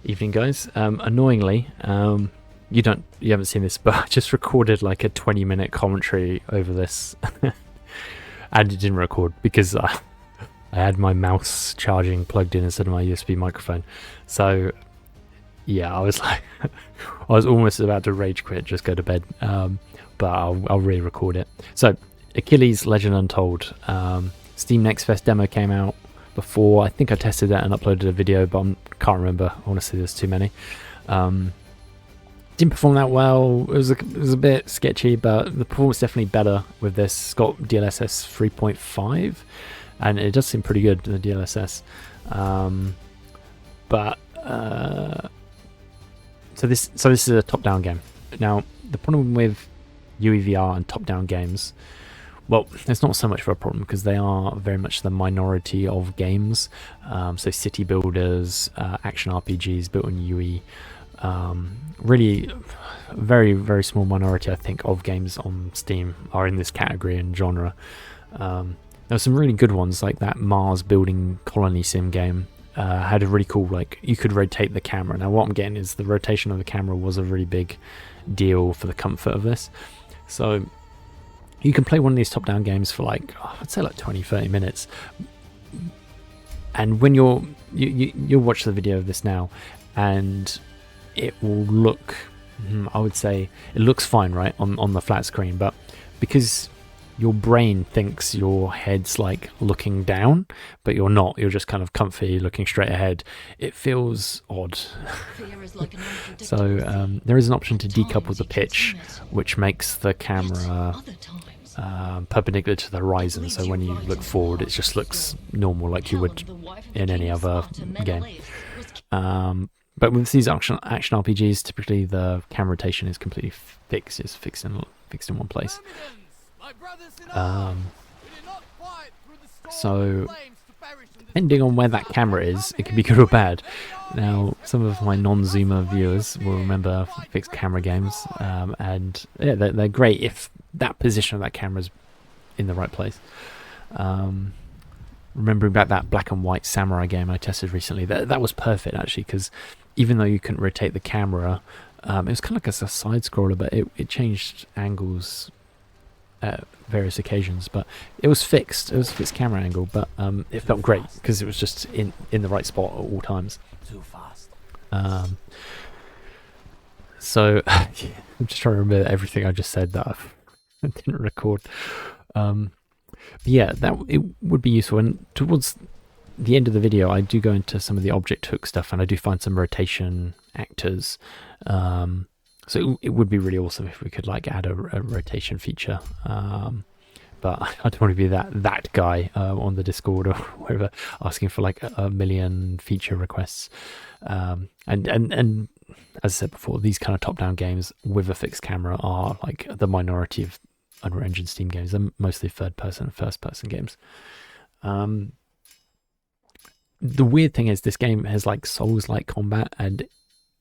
Evening, guys. Annoyingly, you haven't seen this, but I just recorded like a 20-minute commentary over this, and it didn't record because I had my mouse charging plugged in instead of my USB microphone. So yeah, I was like, I was almost about to rage quit, just go to bed. But I'll re-record it. So Achilles Legend Untold, Steam Next Fest demo came out before. I think I tested it and uploaded a video, but I can't remember. Honestly, there's too many. Didn't perform that well. It was a bit sketchy, but the performance definitely better with this. It's got DLSS 3.5, and it does seem pretty good, the DLSS. So this is a top-down game. Now, the problem with UEVR and top-down games, well, it's not so much of a problem because they are very much the minority of games. So city builders, action RPGs built on UE, really very, very small minority, I think, of games on Steam are in this category and genre. There were some really good ones, like that Mars building colony sim game. Had a really cool, like, you could rotate the camera. Now what I'm getting is the rotation of the camera was a really big deal for the comfort of this. So you can play one of these top-down games for like, I'd say like 20-30 minutes, and when you'll watch the video of this now, and it will look, I would say it looks fine, right, on the flat screen, but because your brain thinks your head's like looking down, but you're not, you're just kind of comfy looking straight ahead, it feels odd. So there is an option to decouple the pitch, which makes the camera perpendicular to the horizon, so when you look forward it just looks normal like you would in any other game. But with these action RPGs, typically the camera rotation is completely fixed. It's fixed in one place. So depending on where that camera is, it can be good or bad. Now, some of my non-zoomer viewers will remember fixed camera games, and yeah, they're great if that position of that camera is in the right place. Remembering back that black and white samurai game I tested recently, that was perfect actually, because even though you couldn't rotate the camera, it was kind of like a side scroller, but it changed angles at various occasions, but it was fixed. It was a fixed camera angle, but it felt great because it was just in the right spot at all times. Too fast. So I'm just trying to remember everything I just said that I didn't record. But yeah, it would be useful. And towards the end of the video, I do go into some of the object hook stuff, and I do find some rotation actors. So it would be really awesome if we could like add a rotation feature. But I don't want to be that guy on the Discord or wherever asking for like a million feature requests. And as I said before, these kind of top-down games with a fixed camera are like the minority of Unreal Engine Steam games. They're mostly third-person and first-person games. The weird thing is this game has like Souls-like combat, and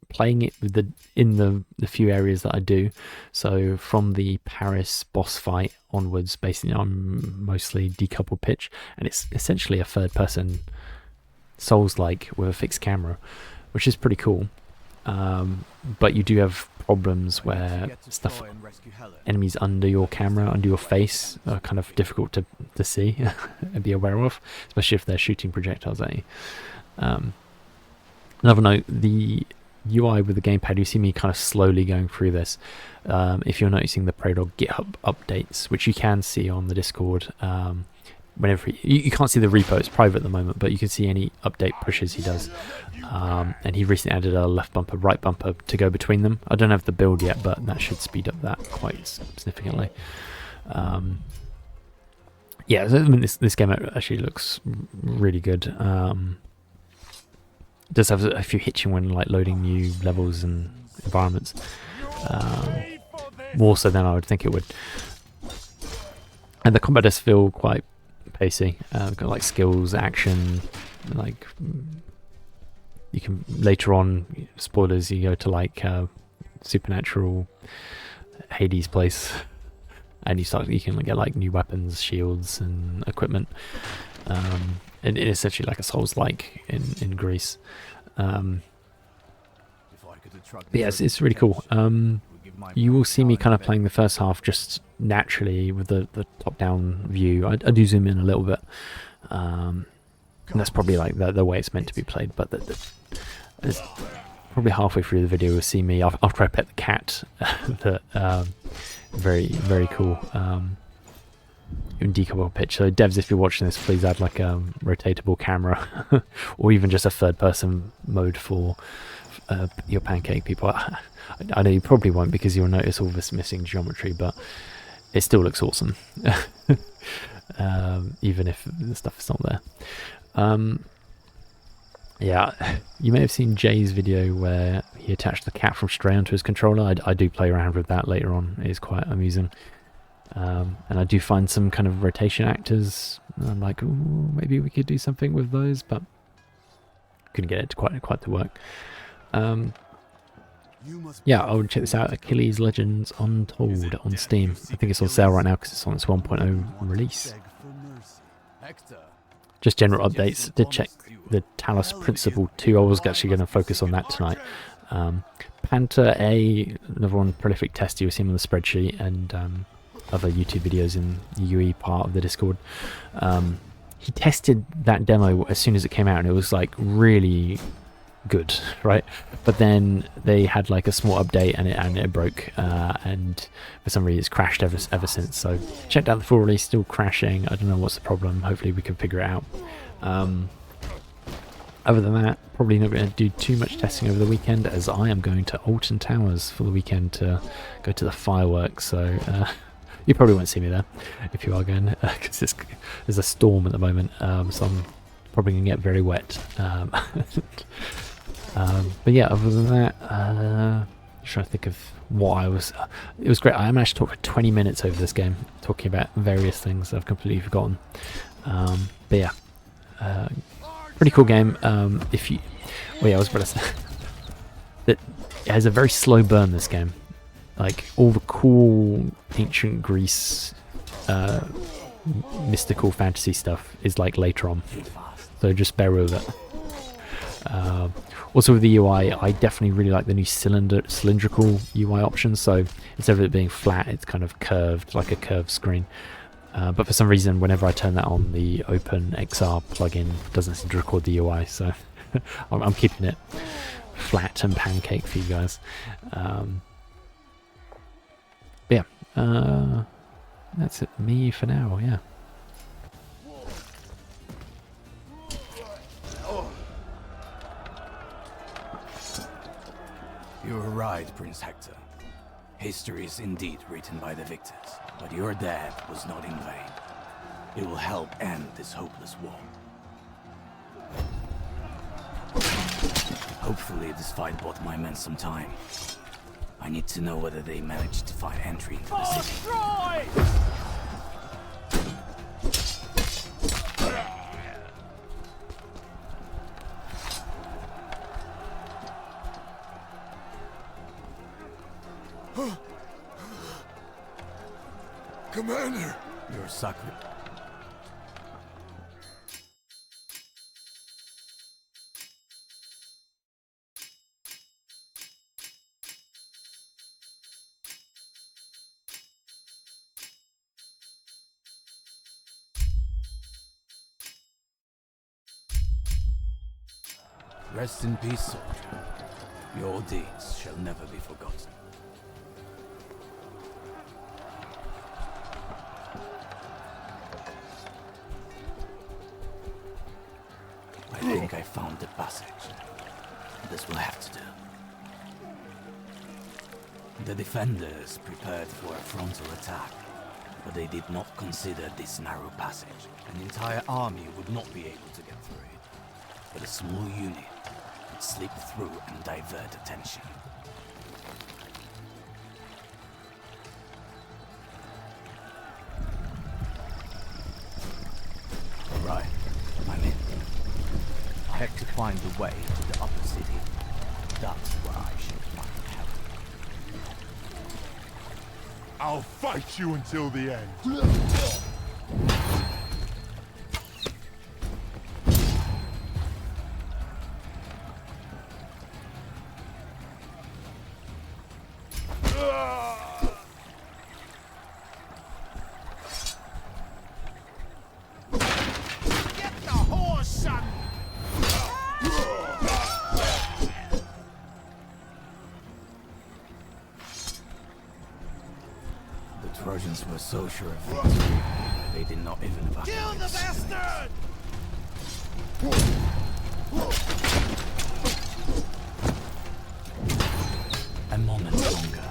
playing it with in the few areas that I do, so from the Paris boss fight onwards, basically I'm mostly decoupled pitch, and it's essentially a third-person Souls-like with a fixed camera, which is pretty cool. But you do have problems where enemies under your camera, under your face, are kind of difficult to see and be aware of, especially if they're shooting projectiles at you. Another note, the UI with the gamepad, you see me kind of slowly going through this. If you're noticing the Praydog GitHub updates, which you can see on the Discord, whenever you can't see the repo, it's private at the moment, but you can see any update pushes he does. And he recently added a left bumper, right bumper to go between them. I don't have the build yet, but that should speed up that quite significantly. Yeah, so, I mean, this game actually looks really good. It does have a few hitching when like loading new levels and environments, more so than I would think it would. And the combat does feel quite pacey. Got like skills, action, like you can later on, spoilers, you go to like supernatural Hades place, and you can get like new weapons, shields, and equipment. And it's essentially like a Souls-like in Greece. But yeah, it's really cool. You will see me kind of playing the first half just naturally with the top-down view. I do zoom in a little bit. And that's probably like the way it's meant to be played. But it's probably halfway through the video, you'll see me after I pet the cat. Very, very cool. Decoupled pitch. So devs, if you're watching this, please add like a rotatable camera or even just a third-person mode for your pancake people. I know you probably won't because you'll notice all this missing geometry, but it still looks awesome. Even if the stuff is not there. Yeah, you may have seen Jay's video where he attached the cat from Stray onto his controller. I do play around with that later on. It is quite amusing. And I do find some kind of rotation actors. I'm like, ooh, maybe we could do something with those, but couldn't get it to quite to work. Yeah, I would check this out. Achilles Legends Untold on Steam. I think it's on sale right now because it's on its 1.0 release. Just general updates. Did check the Talos Principle 2. I was actually going to focus on that tonight. Panther A, another one, prolific tester. You see him on the spreadsheet and other YouTube videos in the UE part of the Discord. He tested that demo as soon as it came out and it was like really good, right? But then they had like a small update and it broke, and for some reason it's crashed ever since. So checked out the full release, still crashing. I don't know what's the problem. Hopefully we can figure it out. Other than that, probably not going to do too much testing over the weekend, as I am going to Alton Towers for the weekend to go to the fireworks. So you probably won't see me there if you are going, because there's a storm at the moment, so I'm probably going to get very wet. But yeah, other than that, just trying to think of what I was... it was great. I managed to talk for 20 minutes over this game, talking about various things I've completely forgotten. But yeah, pretty cool game. If you... well, yeah, I was about to say that it has a very slow burn, this game. Like, all the cool ancient Greece mystical fantasy stuff is like later on, so just bear with it. Also with the UI, I definitely really like the new cylindrical UI options. So instead of it being flat, it's kind of curved, like a curved screen. But for some reason, whenever I turn that on, the OpenXR plugin doesn't seem to record the UI. So I'm keeping it flat and pancake for you guys. But yeah, that's it, me for now. Yeah. You're right, Prince Hector. History is indeed written by the victors, but your death was not in vain. It will help end this hopeless war. Hopefully this fight bought my men some time. I need to know whether they managed to find entry into the city. Commander! You're sacred. Rest in peace, soldier. Your deeds shall never be forgotten. I think I found the passage. This will have to do. The defenders prepared for a frontal attack, but they did not consider this narrow passage. An entire army would not be able to get through it, but a small unit could slip through and divert attention. Right, I'm in. I have to find the way to the upper city. That's where I should find help. I'll fight you until the end. Trojans were so sure of victory, they did not even evacuate. Kill the bastard! A moment longer.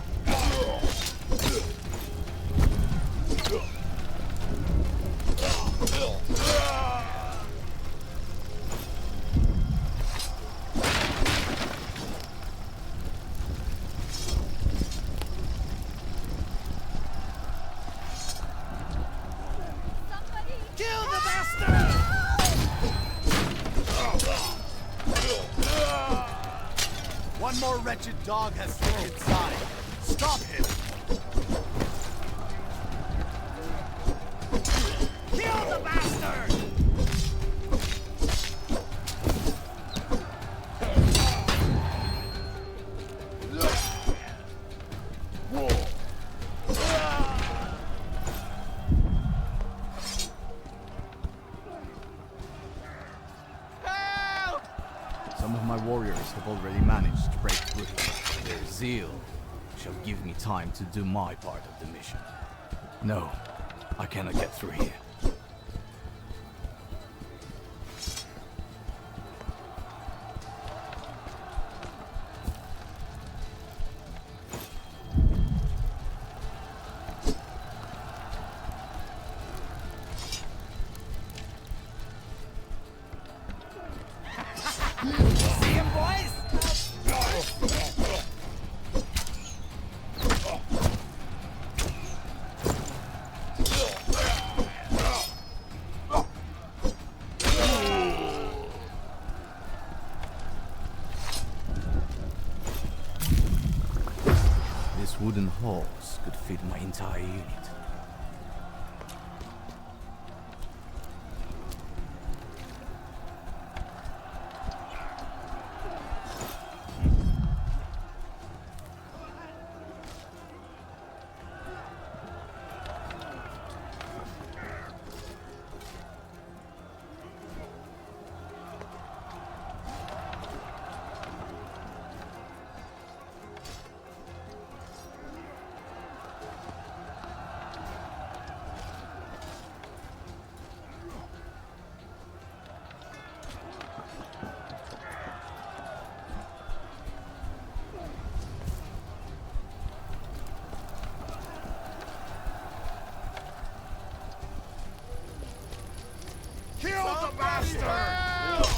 Kill the bastard! One more wretched dog has slipped inside. Stop him! Kill the bastard! Some of my warriors have already managed to break through. Their zeal shall give me time to do my part of the mission. No, I cannot get through here. See him, boys? This wooden halls could fit my entire unit. Kill the bastard!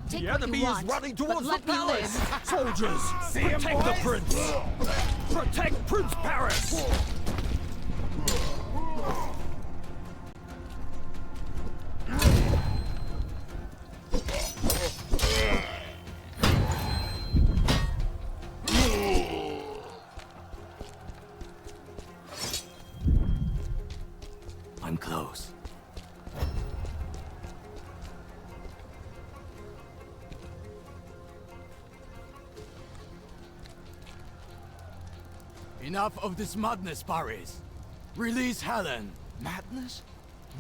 Take The what enemy you is want, running but towards the let me palace! live. Soldiers, See him, protect the boys? prince! Protect Prince Paris! I'm close. Enough of this madness, Paris. Release Helen. Madness?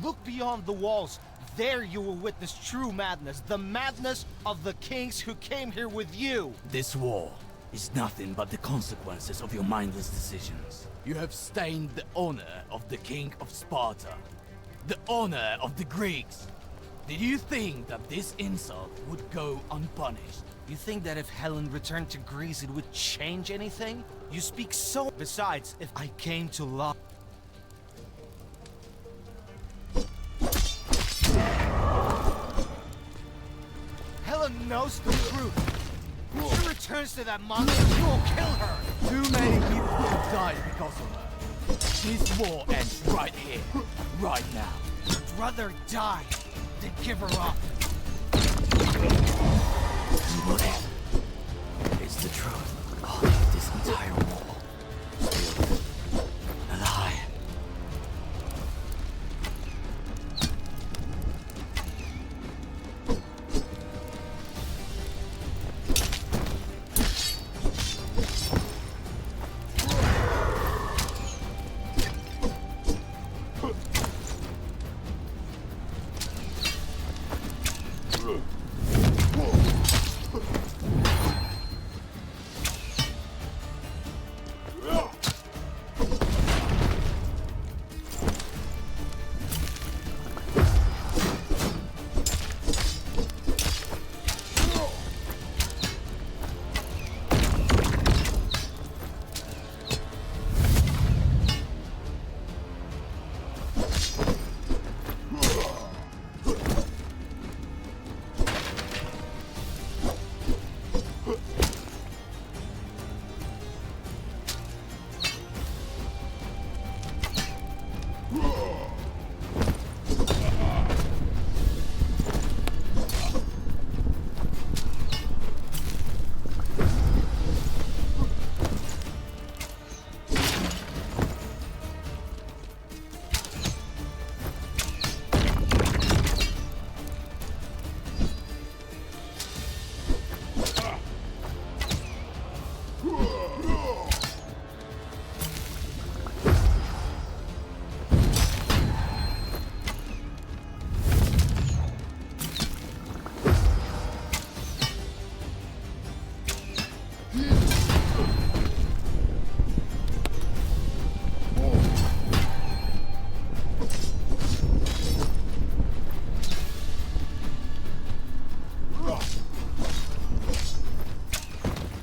Look beyond the walls. There you will witness true madness. The madness of the kings who came here with you. This war is nothing but the consequences of your mindless decisions. You have stained the honor of the king of Sparta, the honor of the Greeks. Did you think that this insult would go unpunished? You think that if Helen returned to Greece, it would change anything? You speak so... Besides, if I came to law... Helen knows the truth. If she returns to that monster, you will kill her. Too many people have died because of her. This war ends right here, right now. I'd rather die than give her up. It's the truth. Holding this entire wall. Still alive.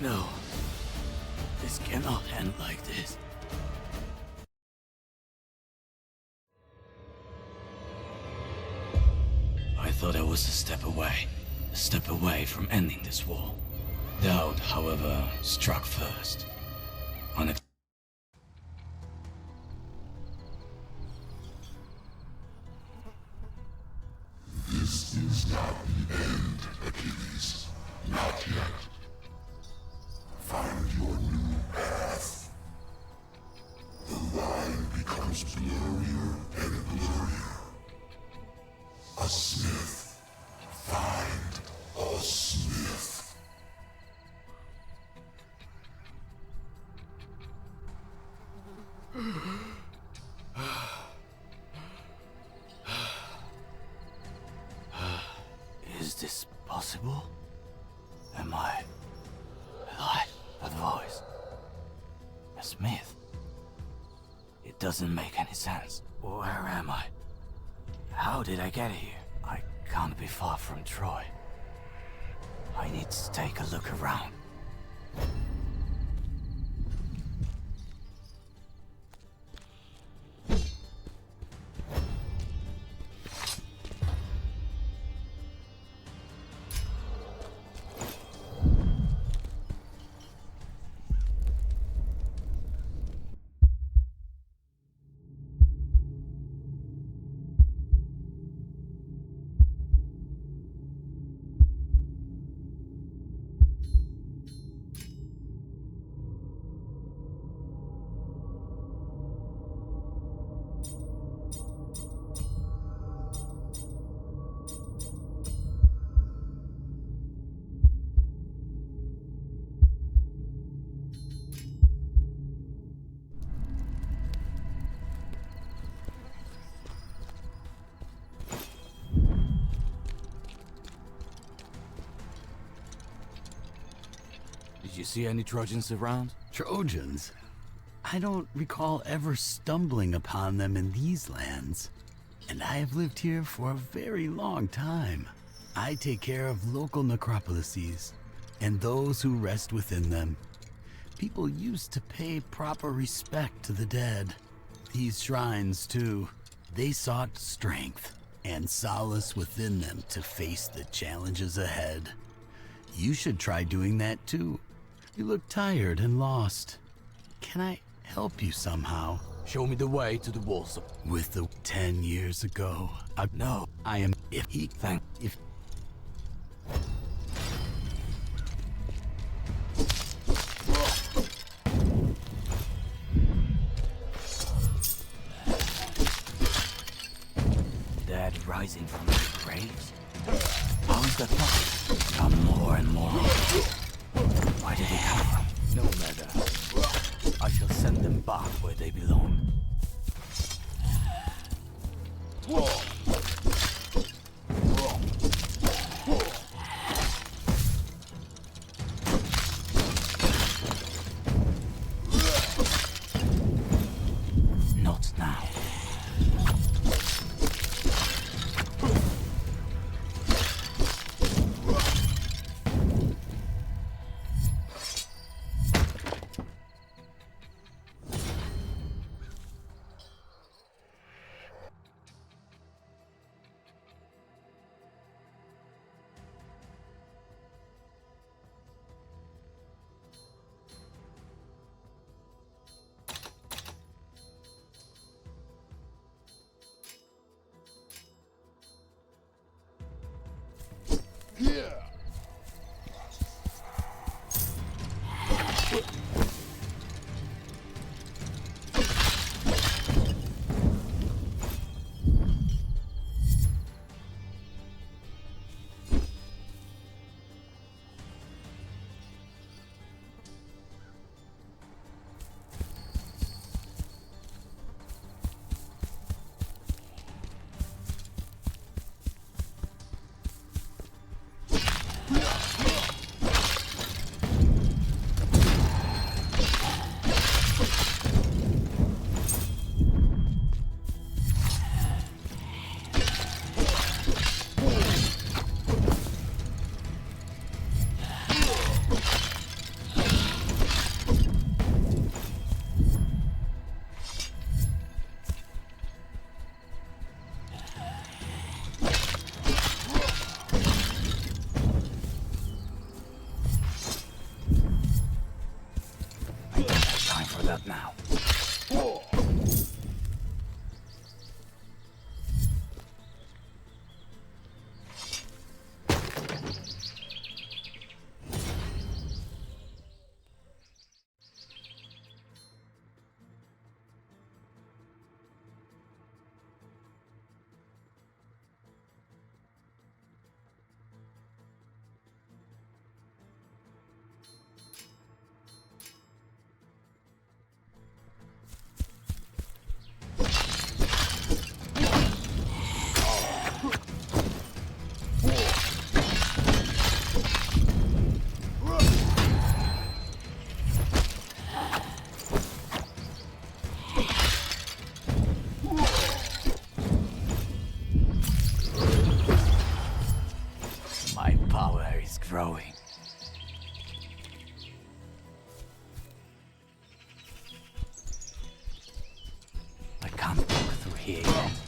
No. This cannot end like this. I thought I was a step away from ending this war. Doubt, however, struck first. This is not the end, Achilles. Not yet. Find your new path. The line becomes blurrier and blurrier. A smith. Find a smith. Is this possible? Am I alive? That voice. A smith. It doesn't make any sense. Where am I? How did I get here? I can't be far from Troy. I need to take a look around. Did you see any Trojans around? Trojans? I don't recall ever stumbling upon them in these lands. and I have lived here for a very long time. I take care of local necropolises and those who rest within them. People used to pay proper respect to the dead. These shrines, too, they sought strength and solace within them to face the challenges ahead. You should try doing that, too. You look tired and lost. Can I help you somehow? Show me the way to the walls. With the 10 years ago, No. I am if he Thank. if Dead rising from their graves. How is that possible? Come more and more. Where did they come from? No matter. I shall send them back where they belong. Not now. Time for that now. My power is growing. I can't walk through here yet.